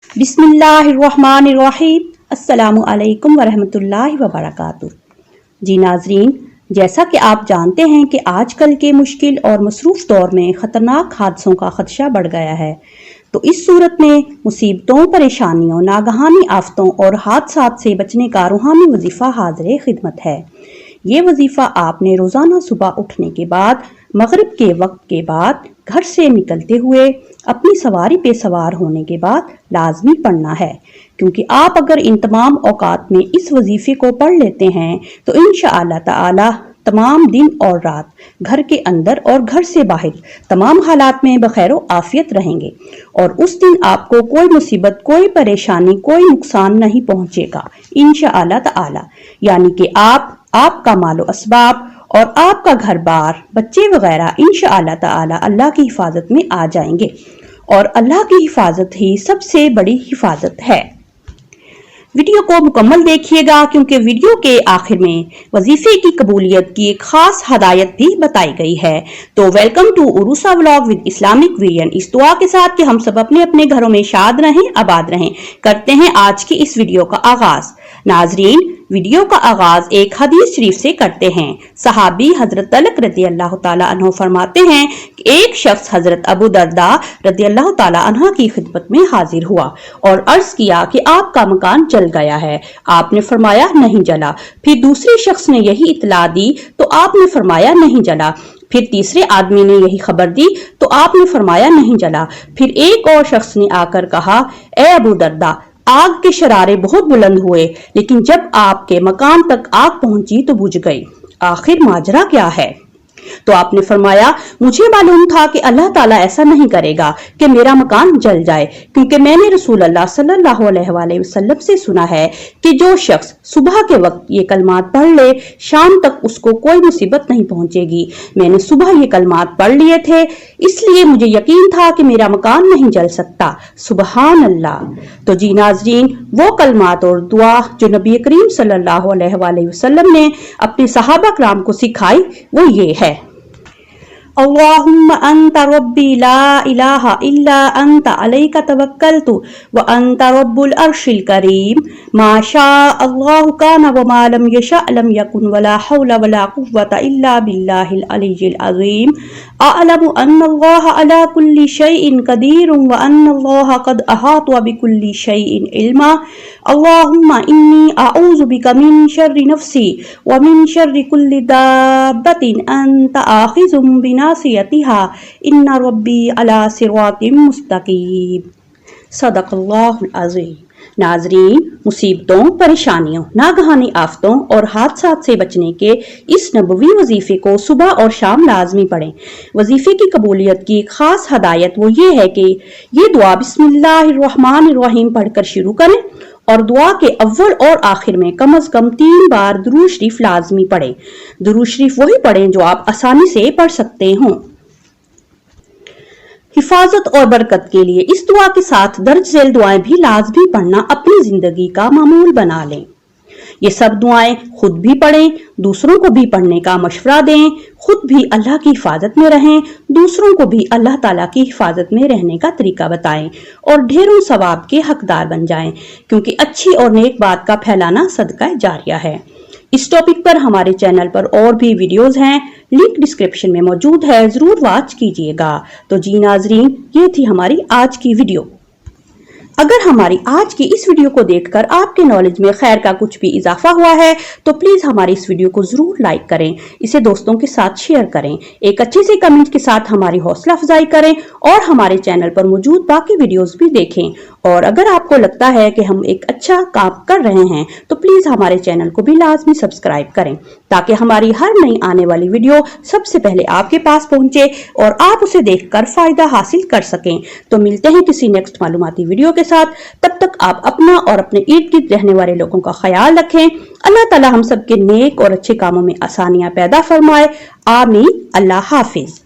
बिस्मिल्लाहिर्रहमानिर्रहीम। अस्सलामु अलैकुम वरहमतुल्लाहि वबरकातुह। जी नाजरीन, जैसा कि आप जानते हैं कि आजकल के मुश्किल और मसरूफ़ दौर में ख़तरनाक हादसों का खदशा बढ़ गया है, तो इस सूरत में मुसीबतों, परेशानियों, नागहानी आफतों और हादसात से बचने का रूहानी वजीफ़ा हाज़िर खिदमत है। ये वजीफ़ा आपने रोज़ाना सुबह उठने के बाद, मगरिब के वक्त के बाद, घर से निकलते हुए, अपनी सवारी पे सवार होने के बाद लाजमी पढ़ना है, क्योंकि आप अगर इन तमाम औकात में इस वजीफे को पढ़ लेते हैं तो इंशाअल्लाह ताला तमाम दिन और रात घर के अंदर और घर से बाहर तमाम हालात में बखैर आफियत रहेंगे और उस दिन आपको कोई मुसीबत, कोई परेशानी, कोई नुकसान नहीं पहुंचेगा इंशाअल्लाह ताला। यानी कि आपका मालो असबाब और आपका घर बार, बच्चे वगैरह इंशाअल्लाह ताला अल्लाह की हिफाजत में आ जाएंगे और अल्लाह की हिफाजत ही सबसे बड़ी हिफाजत है। वीडियो को मुकम्मल देखिएगा, क्योंकि वीडियो के आखिर में वजीफे की कबूलियत की एक खास हदायत भी बताई गई है। तो welcome to Urusa vlog with Islamic vision. इस दुआ के साथ कि हम सब अपने अपने घरों में शाद रहें, आबाद रहें, करते हैं आज की इस वीडियो का आगाज। नाजरीन, वीडियो का आगाज एक हदीस शरीफ से करते हैं। सहाबी हजरत तलक रदी अल्लाह ताला अन्हु फरमाते हैं कि एक शख्स हजरत अबू दरदा रदी अल्लाह ताला अन्हा की खिदमत में हाजिर हुआ और अर्ज किया कि आपका मकान जल गया है। आपने फरमाया नहीं जला। फिर दूसरे शख्स ने यही इतला दी तो आपने फरमाया नहीं जला। फिर तीसरे आदमी ने यही खबर दी तो आपने फरमाया नहीं जला। फिर एक और शख्स ने आकर कहा, ए अबू दरदा, आग के शरारे बहुत बुलंद हुए, लेकिन जब आपके मकान तक आग पहुंची तो बुझ गई। आखिर माजरा क्या है? तो आपने फरमाया, मुझे मालूम था कि अल्लाह ताला ऐसा नहीं करेगा कि मेरा मकान जल जाए, क्योंकि मैंने रसूल अल्लाह सल्लल्लाहु अलैहि वसल्लम से सुना है कि जो शख्स सुबह के वक्त ये कलमात पढ़ ले, शाम तक उसको कोई मुसीबत नहीं पहुंचेगी। मैंने सुबह ये कलमात पढ़ लिए थे, इसलिए मुझे यकीन था कि मेरा मकान नहीं जल सकता। सुबहान अल्लाह। तो जी नाजरीन, वो कलमात और दुआ जो नबी करीम सल्लल्लाहु अलैहि वसल्लम ने अपने सहाबा कराम को सिखाई वो ये है। अल्लाहुम्मा अंता रब्बी ला इलाहा इल्ला अंता अलैका तवक्कलतु व अंता रब्बुल अर्शिल करीम मा शाअ अल्लाहु काना व मा लम यशा लम यकुन वला हौला वला कुव्वता इल्ला बिल्लाहिल अलिय्यिल अज़ीम अअलमु अन्ना अल्लाह अला कुल्ली शैइन कदीरुन व अन्ना अल्लाह क़द अहाता बिकुल्ली शैइन इल्मा अल्लाहुम्मा इन्नी अऊज़ु बिका मिन शर्रि नफ्सी व मिन शर्रि कुल्ली दाब्बतिन अंता आखिज़ुम बिनासियतिहा इन्ना रब्बी अला सिरातिम मुस्तकीम। सदक़ल्लाहुल अज़ीम। नाजरीन, मुसीबतों, परेशानियों, नागहानी आफतों और हादसात से बचने के इस नबवी वजीफे को सुबह और शाम लाजमी पढ़ें। वजीफे की कबूलियत की खास हदायत वो ये है कि ये दुआ बिस्मिल्लाहिर्रहमानिर्रहीम पढ़कर शुरू करें और दुआ के अव्वल और आखिर में कम से कम 3 बार दुरूद शरीफ लाजमी पढ़ें। दुरूद शरीफ वही पढ़ें जो आप आसानी से पढ़ सकते हों। हिफाजत और बरकत के लिए इस दुआ के साथ दर्ज झेल दुआएं भी लाजमी पढ़ना अपनी जिंदगी का मामूल बना लें। ये सब दुआएं खुद भी पढ़ें, दूसरों को भी पढ़ने का मशवरा दें, खुद भी अल्लाह की हिफाजत में रहें, दूसरों को भी अल्लाह ताला की हिफाजत में रहने का तरीका बताएं और ढेरों सवाब के हकदार बन जाएं, क्योंकि अच्छी और नेक बात का फैलाना सदका जारिया है। इस टॉपिक पर हमारे चैनल पर और भी वीडियोस हैं, लिंक डिस्क्रिप्शन में मौजूद है, जरूर वॉच कीजिएगा। तो जी नाजरीन, ये थी हमारी आज की वीडियो। अगर हमारी आज की इस वीडियो को देखकर आपके नॉलेज में खैर का कुछ भी इजाफा हुआ है तो प्लीज हमारी इस वीडियो को जरूर लाइक करें, इसे दोस्तों के साथ शेयर करें, एक अच्छे से कमेंट के साथ हमारी हौसला अफजाई करें और हमारे चैनल पर मौजूद बाकी वीडियोस भी देखें। और अगर आपको लगता है कि हम एक अच्छा काम कर रहे हैं तो प्लीज हमारे चैनल को भी लाजमी सब्सक्राइब करें, ताकि हमारी हर नई आने वाली वीडियो सबसे पहले आपके पास पहुंचे और आप उसे देखकर फायदा हासिल कर सकें। तो मिलते हैं किसी नेक्स्ट मालूमाती वीडियो के साथ। तब तक आप अपना और अपने इर्द गिर्द रहने वाले लोगों का ख्याल रखें। अल्लाह ताला हम सबके नेक और अच्छे कामों में आसानियां पैदा फरमाए। आमीन। अल्लाह हाफिज।